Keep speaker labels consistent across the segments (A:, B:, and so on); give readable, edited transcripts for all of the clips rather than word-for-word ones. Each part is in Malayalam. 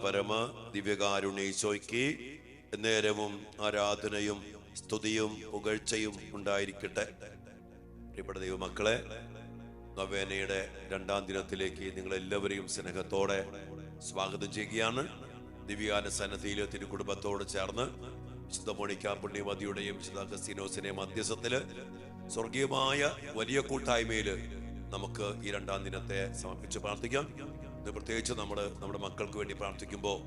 A: പരമ ദിവ്യകാരുണ്യേശോയ്ക്ക് നേരവും ആരാധനയും സ്തുതിയും പുകഴ്ചയും ഉണ്ടായിരിക്കട്ടെ. പ്രിയപ്പെട്ട ദൈവമക്കളെ, നൊവേനയുടെ 2ാം ദിനത്തിലേക്ക് നിങ്ങളെല്ലാവരെയും സ്നേഹത്തോടെ സ്വാഗതം ചെയ്യുകയാണ്. ദിവ്യാന സന്നദ്ധിയിലെ തിരുക്കുടുംബത്തോട് ചേർന്ന് വിശുദ്ധ മോണിക്ക പുണ്യവതിയുടെയും വിശുദ്ധ അഗസ്തീനോസിന്റെയും മധ്യസ്ഥത്തില് സ്വർഗീയമായ വലിയ കൂട്ടായ്മയിൽ നമുക്ക് ഈ 2ാം ദിനത്തെ സമർപ്പിച്ച് പ്രാർത്ഥിക്കാം. ഇത് പ്രത്യേകിച്ച് നമ്മുടെ മക്കൾക്ക് വേണ്ടി പ്രാർത്ഥിക്കുമ്പോൾ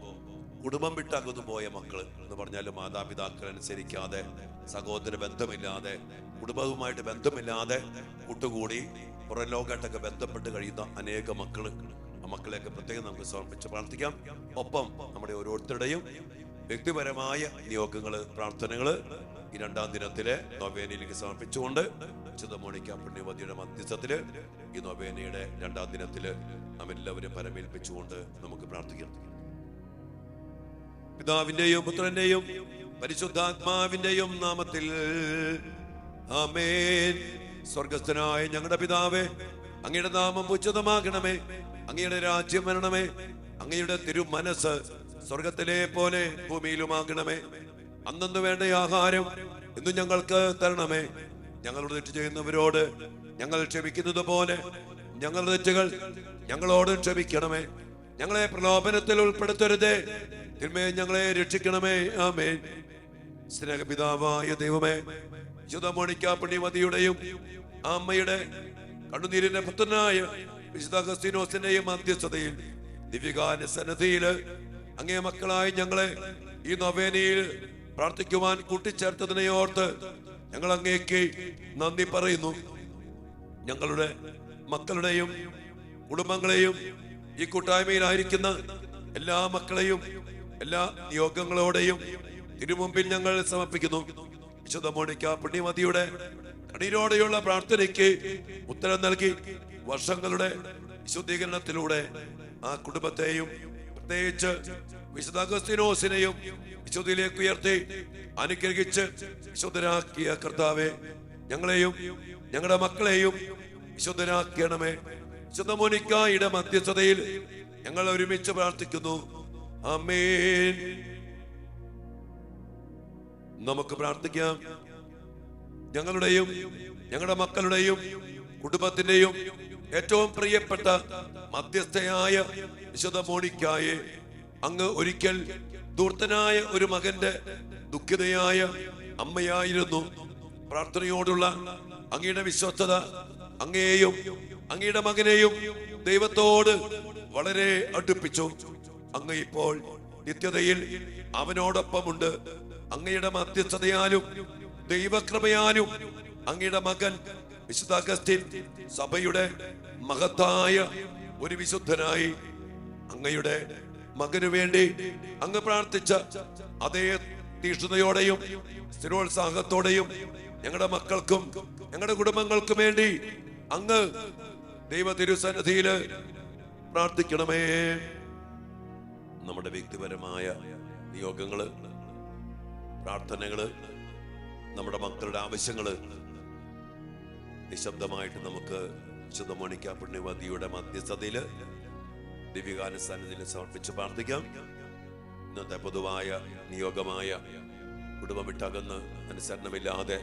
A: കുടുംബം വിട്ടകന്നു പോയ മക്കൾ എന്ന് പറഞ്ഞാൽ മാതാപിതാക്കൾ അനുസരിക്കാതെ, സഹോദര ബന്ധമില്ലാതെ, കുടുംബവുമായിട്ട് ബന്ധമില്ലാതെ കൂട്ടുകൂടി പുറം ലോകമായിട്ടൊക്കെ ബന്ധപ്പെട്ട് കഴിയുന്ന അനേക മക്കള്, ആ മക്കളെയൊക്കെ പ്രത്യേകം നമുക്ക് സമർപ്പിച്ച് പ്രാർത്ഥിക്കാം. ഒപ്പം നമ്മുടെ ഓരോരുത്തരുടെയും വ്യക്തിപരമായ നിയോഗങ്ങള്, പ്രാർത്ഥനകള് ഈ 2ാം ദിനത്തിലെ നൊവേനയിലേക്ക് സമർപ്പിച്ചുകൊണ്ട് വിശുദ്ധ മോണിക്ക പുണ്യവതിയുടെ മധ്യസ്ഥത്തില് ഈ നൊവേനയുടെ 2ാം ദിനത്തില് നാം എല്ലാവരും പരമേൽപ്പിച്ചുകൊണ്ട് നമുക്ക് പ്രാർത്ഥിക്കാം. പിതാവിന്റെയും പുത്രന്റെയും പരിശുദ്ധാത്മാവിന്റെയും നാമത്തിൽ ആമേൻ. സ്വർഗസ്ഥനായ ഞങ്ങളുടെ പിതാവേ, അങ്ങയുടെ നാമം ഉന്നതമാകണമേ, അങ്ങയുടെ രാജ്യം വരണമേ, അങ്ങയുടെ തിരുമനസ് സ്വർഗത്തിലെ പോലെ ഭൂമിയിലുമാകണമേ. അന്നു വേണ്ട ആഹാരം ഇന്ന് ഞങ്ങൾക്ക് തരണമേ. ഞങ്ങളോട് തെറ്റ് ചെയ്യുന്നവരോട് ഞങ്ങൾ ക്ഷമിക്കുന്നത് പോലെ ഞങ്ങളുടെ തെറ്റുകൾ ഞങ്ങളോട് ക്ഷമിക്കണമേ. ഞങ്ങളെ പ്രലോഭനത്തിൽ ഉൾപ്പെടുത്തരുതേ, തിന്മയെ ഞങ്ങളെ രക്ഷിക്കണമേ. ആമേൻ. സ്നേഹപിതാവായ ദൈവമേ, വിശുദ്ധ മോണിക്ക പുണ്യവതിയുടെയും അമ്മയുടെ കണ്ണുനീരിന്റെ പുത്രനായ വിശുദ്ധ അഗസ്തീനോസിന്റെയും മധ്യസ്ഥതയിൽ ദിവ്യകാന സന്നദ്ധിയില് അങ്ങേ മക്കളായി ഞങ്ങളെ ഈ നൊവേനയിൽ പ്രാർത്ഥിക്കുവാൻ കൂട്ടിച്ചേർത്തതിനെ ഓർത്ത് ഞങ്ങൾ അങ്ങേക്ക് നന്ദി പറയുന്നു. ഞങ്ങളുടെ മക്കളുടെയും കുടുംബങ്ങളെയും ഈ കൂട്ടായ്മയിലായിരിക്കുന്ന എല്ലാ മക്കളെയും എല്ലാ നിയോഗങ്ങളോടെയും തിരുമുമ്പിൽ ഞങ്ങൾ സമർപ്പിക്കുന്നു. വിശുദ്ധ മോണിക്ക പുണ്യവതിയുടെ കണ്ണീരോടെയുള്ള പ്രാർത്ഥനയ്ക്ക് ഉത്തരം നൽകി വർഷങ്ങളുടെ വിശുദ്ധീകരണത്തിലൂടെ ആ കുടുംബത്തെയും പ്രത്യേകിച്ച് വിശുദ്ധ അഗസ്തീനോസിനെയും വിശുദ്ധിയിലേക്ക് ഉയർത്തി അനുഗ്രഹിച്ച് വിശുദ്ധരാക്കിയ കർത്താവെ, ഞങ്ങളെയും ഞങ്ങളുടെ മക്കളെയും വിശുദ്ധരാക്കണമേ. വിശുദ്ധ മോണിക്കയുടെ മധ്യസ്ഥതയിൽ ഞങ്ങൾ ഒരുമിച്ച് പ്രാർത്ഥിക്കുന്നു. ആമേൻ. നമുക്ക് പ്രാർത്ഥിക്കാം. ഞങ്ങളുടെയും ഞങ്ങളുടെ മക്കളുടെയും കുടുംബത്തിന്റെയും ഏറ്റവും പ്രിയപ്പെട്ട മധ്യസ്ഥയായ വിശുദ്ധ മോണിക്കായെ അങ്ങ് ഒരിക്കൽ ധൂർത്തനായ ഒരു മകന്റെ ദുഃഖിതയായ അമ്മയായിരുന്നു. പ്രാർത്ഥനയോടുള്ള അങ്ങയുടെ വിശ്വസ്തത അങ്ങയെയും അങ്ങയുടെ മകനെയും ദൈവത്തോട് വളരെ അടുപ്പിച്ചു. അങ്ങ് ഇപ്പോൾ നിത്യതയിൽ അവനോടൊപ്പമുണ്ട്. അങ്ങയുടെ മധ്യസ്ഥതയാലും ദൈവകൃപയാലും അങ്ങയുടെ മകൻ വിശുദ്ധ അഗസ്റ്റിൻ സഭയുടെ മഹത്തായ ഒരു വിശുദ്ധനായി. അങ്ങയുടെ മകനു വേണ്ടി അങ്ങ് പ്രാർത്ഥിച്ച അതേ തീഷ്ണതയോടെയും സ്ഥിരോത്സാഹത്തോടെയും ഞങ്ങളുടെ മക്കൾക്കും ഞങ്ങളുടെ കുടുംബങ്ങൾക്കും വേണ്ടി അങ്ങ് ദൈവ തിരുസന്നിധിയില് പ്രാർത്ഥിക്കണമേ. നമ്മുടെ വ്യക്തിപരമായ നിയോഗങ്ങള്, പ്രാർത്ഥനകള്, നമ്മുടെ മക്കളുടെ ആവശ്യങ്ങള് നിശബ്ദമായിട്ട് നമുക്ക് വിശുദ്ധ മോണിക്ക പുണ്യവതിയുടെ മധ്യസ്ഥതയില് ദിവ്യകാന സന്നിധിയിൽ സമർപ്പിച്ച് പ്രാർത്ഥിക്കാം. ഇന്നത്തെ പൊതുവായ നിയോഗമായ കുടുംബം വിട്ടകന്ന് അനുസരണമില്ലാതെ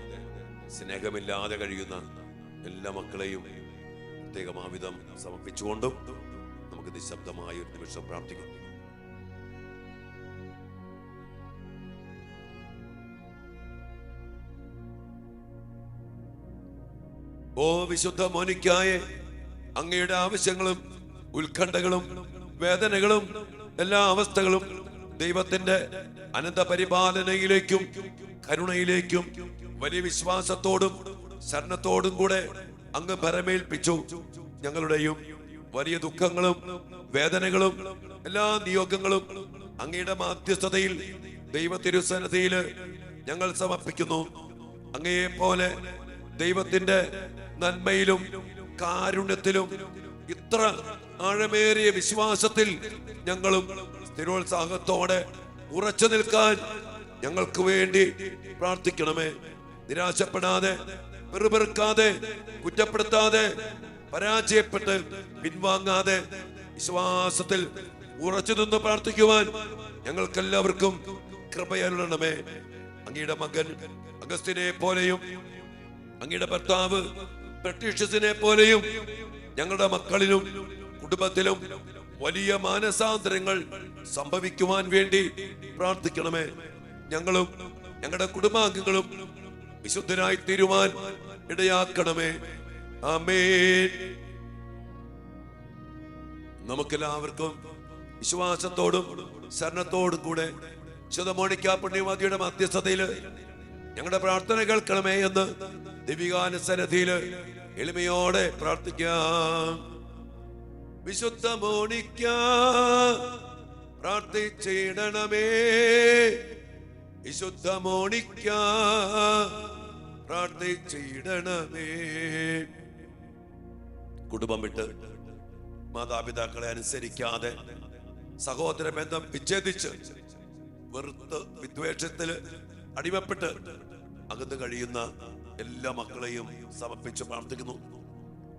A: സ്നേഹമില്ലാതെ കഴിയുന്ന എല്ലാ മക്കളെയും പ്രത്യേകമാവിധം സമർപ്പിച്ചുകൊണ്ടും നമുക്ക് നിശബ്ദമായ ഒരു നിമിഷം പ്രാർത്ഥിക്കാം. ഓ വിശുദ്ധ മോണിക്കായെ, അങ്ങയുടെ ആവശ്യങ്ങളും ഉത്കണ്ഠകളും വേദനകളും എല്ലാ അവസ്ഥകളും ദൈവത്തിന്റെ അനന്ത പരിപാലനയിലേക്കും കരുണയിലേക്കും വലിയ വിശ്വാസത്തോടും ശരണത്തോടും കൂടെ അങ്ങ് ഭരമേൽപ്പിച്ചു. ഞങ്ങളുടെയും വലിയ ദുഃഖങ്ങളും വേദനകളും എല്ലാ നിയോഗങ്ങളും അങ്ങയുടെ മധ്യസ്ഥതയിൽ ദൈവ തിരുസന്നിധിയിൽ ഞങ്ങൾ സമർപ്പിക്കുന്നു. അങ്ങയെ പോലെ ദൈവത്തിന്റെ നന്മയിലും കാരുണ്യത്തിലും ഇത്ര ആഴമേറിയ വിശ്വാസത്തിൽ ഞങ്ങളും സ്ഥിരോത്സാഹത്തോടെ ഉറച്ചു നിൽക്കാൻ ഞങ്ങൾക്ക് വേണ്ടി പ്രാർത്ഥിക്കണമേ. നിരാശപ്പെടാതെ, വെറുപെറുക്കാതെ, കുറ്റപ്പെടുത്താതെ, പരാജയപ്പെട്ട് പിൻവാങ്ങാതെ വിശ്വാസത്തിൽ ഉറച്ചു നിന്ന് പ്രാർത്ഥിക്കുവാൻ ഞങ്ങൾക്കെല്ലാവർക്കും കൃപയരുളണമേ. അങ്ങയുടെ മകൻ അഗസ്റ്റിനെ പോലെയും അങ്ങയുടെ ഭർത്താവ് പെട്രീഷ്യസിനെ പോലെയും ഞങ്ങളുടെ മക്കളിലും കുടുംബത്തിലും വലിയ മാനസാന്തരങ്ങൾ സംഭവിക്കുവാൻ വേണ്ടി പ്രാർത്ഥിക്കണമേ. ഞങ്ങളും ഞങ്ങളുടെ കുടുംബാംഗങ്ങളും വിശുദ്ധരായി തീരുവാൻ ഇടയാക്കണമേ. ആമേൻ. നമുക്കെല്ലാവർക്കും വിശ്വാസത്തോടും ശരണത്തോടും കൂടെ വിശുദ്ധ മോണിക്ക പുണ്യവതിയുടെ മധ്യസ്ഥതയില് ഞങ്ങളുടെ പ്രാർത്ഥന കേൾക്കണമേ എന്ന് ദിവികാനുസന്നതിയില് എളിമയോടെ പ്രാർത്ഥിക്കാം. വിശുദ്ധ മോണിക്ക പ്രാർത്ഥിച്ചിടണമേ, വിശുദ്ധ മോണിക്ക പ്രാർത്ഥിച്ചിടണമേ. കുടുംബം വിട്ട് മാതാപിതാക്കളെ അനുസരിക്കാതെ സഹോദര ബന്ധം വിച്ഛേദിച്ച് വെറുത്ത് വിദ്വേഷത്തില് അടിമപ്പെട്ട് അകത്ത് കഴിയുന്ന എല്ലാ മക്കളെയും സമർപ്പിച്ച് പ്രാർത്ഥിക്കുന്നു.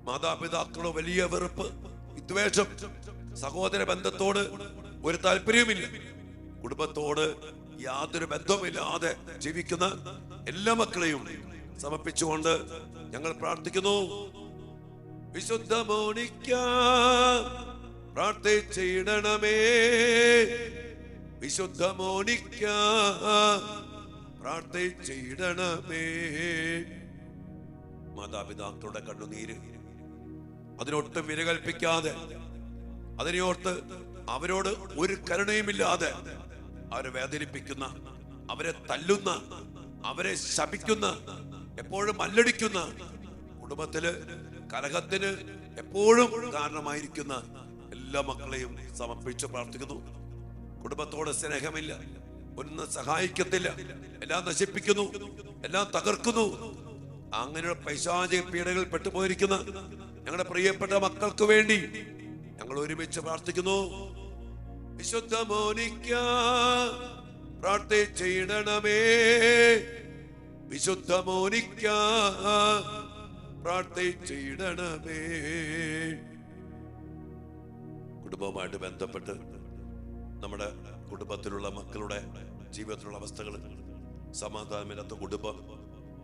A: മാതാപിതാക്കളോ വലിയ വെറുപ്പ്, വിദ്വേഷം, സഹോദര ബന്ധത്തോട് ഒരു താല്പര്യവുമില്ല, കുടുംബത്തോട് യാതൊരു ബന്ധവുമില്ലാതെ ജീവിക്കുന്ന എല്ലാ മക്കളെയും സമർപ്പിച്ചുകൊണ്ട് ഞങ്ങൾ പ്രാർത്ഥിക്കുന്നു. വിശുദ്ധ മോണിക്ക പ്രാർത്ഥിച്ചിടണമേ, വിശുദ്ധ മോണിക്ക പ്രാർത്ഥിച്ചിടണമേ. മാതാപിതാക്കളുടെ കണ്ണുനീര് അതിനൊട്ടും വിരകൽപ്പിക്കാതെ, അതിനെയോർത്ത് അവരോട് ഒരു കരുണയുമില്ലാതെ അവരെ വേദനിപ്പിക്കുന്ന, അവരെ തല്ലുന്ന, അവരെ ശപിക്കുന്ന, എപ്പോഴും മല്ലടിക്കുന്ന, കുടുംബത്തില് കലഹത്തിന് എപ്പോഴും കാരണമായിരിക്കുന്ന എല്ലാ മക്കളെയും സമർപ്പിച്ച് പ്രാർത്ഥിക്കുന്നു. കുടുംബത്തോട് സ്നേഹമില്ല, ഒന്നും സഹായിക്കത്തില്ല, എല്ലാം നശിപ്പിക്കുന്നു, എല്ലാം തകർക്കുന്നു. അങ്ങനെയുള്ള പൈശാചിക പീഡകളിൽ പെട്ടുപോയിരിക്കുന്ന ഞങ്ങളുടെ പ്രിയപ്പെട്ട മക്കൾക്ക് വേണ്ടി ഞങ്ങൾ ഒരുമിച്ച് പ്രാർത്ഥിക്കുന്നു. വിശുദ്ധ മോനിക്ക പ്രാർത്ഥിച്ചിടണമേ, വിശുദ്ധ മോനിക്ക പ്രാർത്ഥിച്ചിടണമേ. കുടുംബവുമായിട്ട് ബന്ധപ്പെട്ട് നമ്മുടെ കുടുംബത്തിലുള്ള മക്കളുടെ ജീവിതത്തിലുള്ള അവസ്ഥകൾ, സമാധാനമില്ലാത്ത കുടുംബം,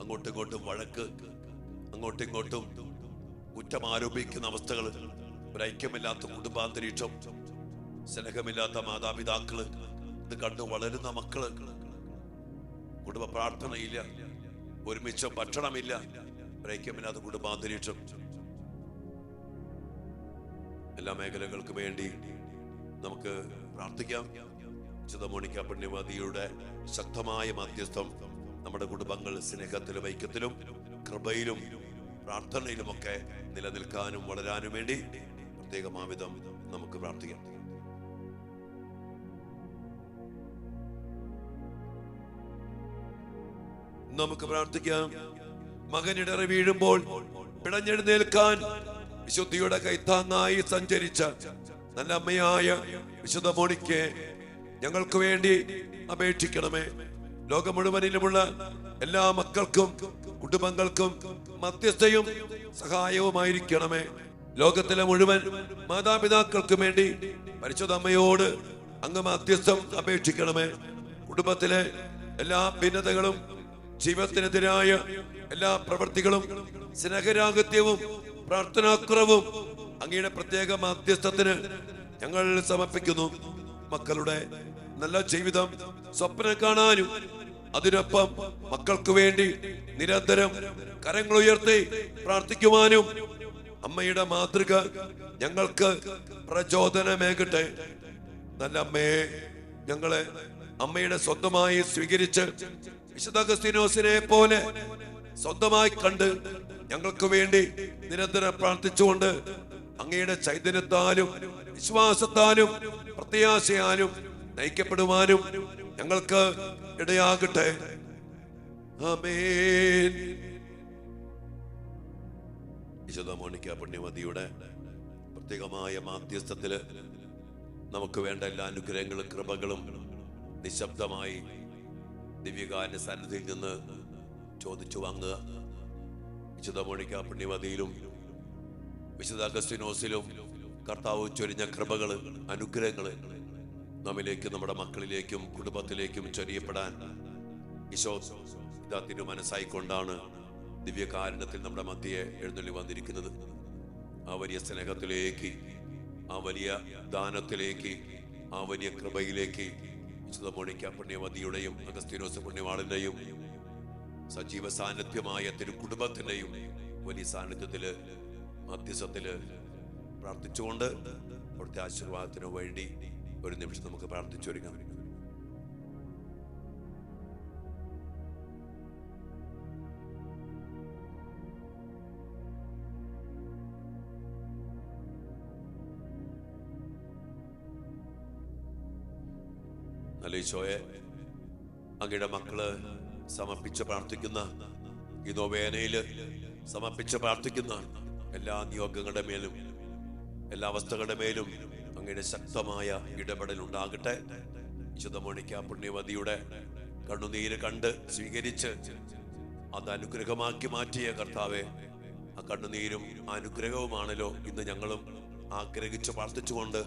A: അങ്ങോട്ടും ഇങ്ങോട്ടും വഴക്ക്, അങ്ങോട്ടും ഇങ്ങോട്ടും കുറ്റം ആരോപിക്കുന്ന അവസ്ഥകൾ, ഒരു ഐക്യമില്ലാത്ത കുടുംബാന്തരീക്ഷം, സ്നേഹമില്ലാത്ത മാതാപിതാക്കള്, ഇത് കണ്ടു വളരുന്ന മക്കള്, കുടുംബ പ്രാർത്ഥനയില്ല, ഒരുമിച്ച് ഭക്ഷണമില്ല, ഒരു ഐക്യമില്ലാത്ത കുടുംബാന്തരീക്ഷം, എല്ലാ മേഖലകൾക്ക് വേണ്ടി നമുക്ക് പ്രാർത്ഥിക്കാം. വിശുദ്ധ മോണിക്ക പുണ്യവതിയുടെ ശക്തമായ മധ്യസ്ഥം നമ്മുടെ കുടുംബങ്ങൾ സ്നേഹത്തിലും ഐക്യത്തിലും കൃപയിലും പ്രാർത്ഥനയിലുമൊക്കെ നിലനിൽക്കാനും വളരാനും വേണ്ടി പ്രത്യേകമാവിധം നമുക്ക് പ്രാർത്ഥിക്കാം. നമുക്ക് പ്രാർത്ഥിക്കാം. മകനിടറി വീഴുമ്പോൾ പിടഞ്ഞെഴുന്നേൽക്കാൻ വിശുദ്ധിയുടെ കൈത്താങ്ങായി സഞ്ചരിച്ച നല്ല അമ്മയായ വിശുദ്ധ മോണിക്കെ ഞങ്ങൾക്ക് വേണ്ടി അപേക്ഷിക്കണമേ. ലോകം മുഴുവനിലുമുള്ള എല്ലാ മക്കൾക്കും കുടുംബങ്ങൾക്കും മധ്യസ്ഥയും സഹായവുമായിരിക്കണമേ. ലോകത്തിലെ മുഴുവൻ മാതാപിതാക്കൾക്കും വേണ്ടി പരിശുദ്ധ അമ്മയോട് അങ്ങ് മധ്യസ്ഥം അപേക്ഷിക്കണമേ. കുടുംബത്തിലെ എല്ലാ ഭിന്നതകളും, ജീവിതത്തിനെതിരായ എല്ലാ പ്രവൃത്തികളും, സ്നേഹരാഹിത്യവും പ്രാർത്ഥനാക്കുറവും അങ്ങയുടെ പ്രത്യേക മധ്യസ്ഥത്തിന് ഞങ്ങൾ സമർപ്പിക്കുന്നു. മക്കളുടെ നല്ല ജീവിതം സ്വപ്നം കാണാനും അതിനൊപ്പം മക്കൾക്ക് വേണ്ടി നിരന്തരം കരങ്ങൾ ഉയർത്തി പ്രാർത്ഥിക്കുവാനും അമ്മയുടെ മാതൃക ഞങ്ങൾക്ക് പ്രചോദനമേകട്ടെ. നല്ല അമ്മയെ ഞങ്ങളെ അമ്മയുടെ സ്വന്തമായി സ്വീകരിച്ച് വിശുദ്ധ അഗസ്തീനോസിനെ പോലെ സ്വന്തമായി കണ്ട് ഞങ്ങൾക്ക് വേണ്ടി നിരന്തരം പ്രാർത്ഥിച്ചുകൊണ്ട് അങ്ങയുടെ ചൈതന്യത്താലും വിശ്വാസത്താലും പ്രത്യാശയാലും നയിക്കപ്പെടുവാനും ഞങ്ങൾക്ക് ഇടയാകട്ടെ. ആമേൻ. വിശുദ്ധ മോണിക്ക പുണ്യവതിയുടെ പ്രത്യേകമായ മാധ്യസ്ഥത്തില് നമുക്ക് വേണ്ട എല്ലാ അനുഗ്രഹങ്ങളും കൃപകളും നിശബ്ദമായി ദിവ്യകാരുണ്യ സന്നിധിയിൽ നിന്ന് ചോദിച്ചു വാങ്ങുക. വിശുദ്ധ മോണിക്ക പുണ്യവതിയിലും വിശുദ്ധ അഗസ്തീനോസിലും കർത്താവ് ചൊരിഞ്ഞ കൃപകള്, അനുഗ്രഹങ്ങള് നമ്മിലേക്ക്, നമ്മുടെ മക്കളിലേക്കും കുടുംബത്തിലേക്കും ചൊരിയപ്പെടാൻ ഈശോ ഇതാ തിരുമനസ്സായിക്കൊണ്ടാണ് ദിവ്യകാരുണ്യത്തിൽ നമ്മുടെ മധ്യയെ എഴുന്നള്ളി വന്നിരിക്കുന്നത്. ആ വലിയ സ്നേഹത്തിലേക്ക്, ആ വലിയ ദാനത്തിലേക്ക്, ആ വലിയ കൃപയിലേക്ക് വിശുദ്ധ മോണിക്ക പുണ്യവതിയുടെയും അഗസ്തീനോസ് പുണ്യവാളന്റെയും സജീവ സാന്നിധ്യമായ തിരു കുടുംബത്തിന്റെയും വലിയ സാന്നിധ്യത്തില്, മധ്യസ്ഥത്തില് പ്രാർത്ഥിച്ചുകൊണ്ട് അവിടുത്തെ ആശീർവാദത്തിന് വേണ്ടി ഒരു നിമിഷം നമുക്ക് പ്രാർത്ഥിച്ചൊരുങ്ങാം. നല്ല ഈശോയെ, അങ്ങയുടെ മക്കള് സമർപ്പിച്ച് പ്രാർത്ഥിക്കുന്ന ഈ നൊവേനയില് സമർപ്പിച്ച് പ്രാർത്ഥിക്കുന്ന എല്ലാ നിയോഗങ്ങളുടെ മേലും, എല്ലാ അവസ്ഥകളുടെ മേലും അങ്ങയുടെ ശക്തമായ ഇടപെടൽ ഉണ്ടാകട്ടെ. വിശുദ്ധ മോണിക്ക പുണ്യവതിയുടെ കണ്ണുനീര് കണ്ട് സ്വീകരിച്ച് അത് അനുഗ്രഹമാക്കി മാറ്റിയ കർത്താവെ, ആ കണ്ണുനീരും അനുഗ്രഹവുമാണല്ലോ ഇന്ന് ഞങ്ങളും ആഗ്രഹിച്ച് പ്രാർത്ഥിച്ചുകൊണ്ട്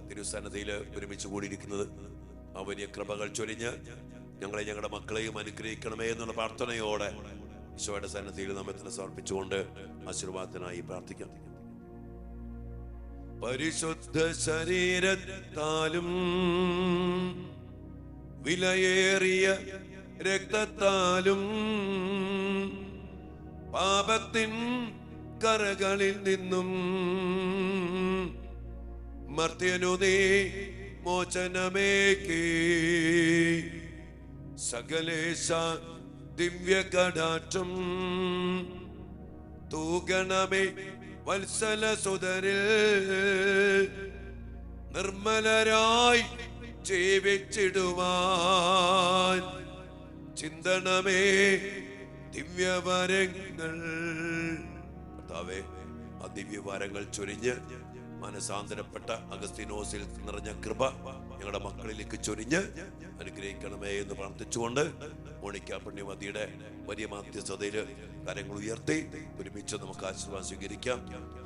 A: തിരുസന്നിധിയിൽ ഒരുമിച്ച് കൂടിയിരിക്കുന്നത്. ആ വലിയ കൃപകൾ ചൊരിഞ്ഞ് ഞങ്ങളെ, ഞങ്ങളുടെ മക്കളെയും അനുഗ്രഹിക്കണമേ എന്നുള്ള പ്രാർത്ഥനയോടെ ഈശോയുടെ സന്നിധിയിൽ നമ്മെ തന്നെ സമർപ്പിച്ചുകൊണ്ട് ആശീർവാദത്തിനായി പ്രാർത്ഥിക്കാം. പരിശുദ്ധ ശരീരത്താലും വിലയേറിയ രക്തത്താലും പാപത്തിൻ കറകളിൽ നിന്നും മർത്യനു നീ മോചനമേകി സകലേശ ദിവ്യ കടാക്ഷം തൂകണമേ വത്സല സുതരിൽ നിർമ്മലരായി ജീവിച്ചിടുവാൻ ചിന്തണമേ ദിവ്യവരങ്ങൾ. കർത്താവേ, ആ ദിവ്യവരങ്ങൾ ചൊരിഞ്ഞ് മനസാന്തരപ്പെട്ട അഗസ്തീനോസിൽ നിറഞ്ഞ കൃപ ഞങ്ങളുടെ മക്കളിലേക്ക് ചൊരിഞ്ഞ് അനുഗ്രഹിക്കണമേ എന്ന് പ്രാർത്ഥിച്ചുകൊണ്ട് മോണിക്ക പുണ്യവതിയുടെ വലിയ മാധ്യസ്ഥതയില് കരങ്ങൾ ഉയർത്തി ഒരുമിച്ച് നമുക്ക് ആശീർവാദം സ്വീകരിക്കാം.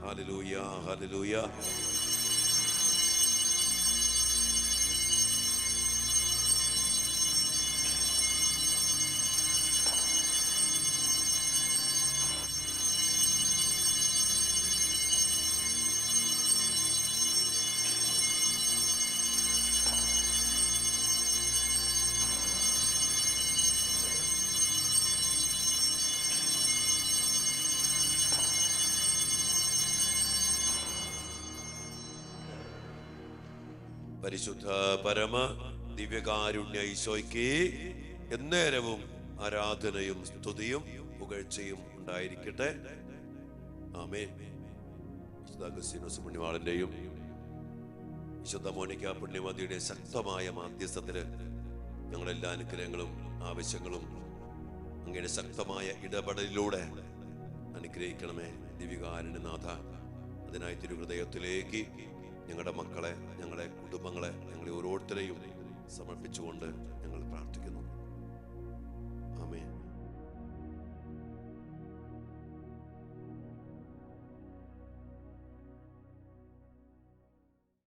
A: Hallelujah, hallelujah. പരിശുദ്ധ പരമ ദിവ്യകാരുണ്യ ഈശോയ്ക്ക് എന്നേരവും ആരാധനയും സ്തുതിയും പുകഴ്ചയും ഉണ്ടായിരിക്കട്ടെ. ആമേൻ. വിശുദ്ധ അഗസ്തീനോസ് പുണ്യവാളന്റെയും വിശുദ്ധ മോണിക്ക പുണ്യവതിയുടെ ശക്തമായ മാധ്യസ്ഥത്തില് ഞങ്ങളെല്ലാ അനുഗ്രഹങ്ങളും ആവശ്യങ്ങളും അങ്ങയുടെ ശക്തമായ ഇടപെടലിലൂടെ അനുഗ്രഹിക്കണമേ ദിവ്യകാരുണ്യനാഥ. അതിനായി തിരുഹൃദയത്തിലേക്ക് ഞങ്ങളുടെ മക്കളെ, ഞങ്ങളുടെ കുടുംബങ്ങളെ, ഞങ്ങളെ ഓരോരുത്തരെയും സമർപ്പിച്ചുകൊണ്ട് ഞങ്ങൾ പ്രാർത്ഥിക്കുന്നു.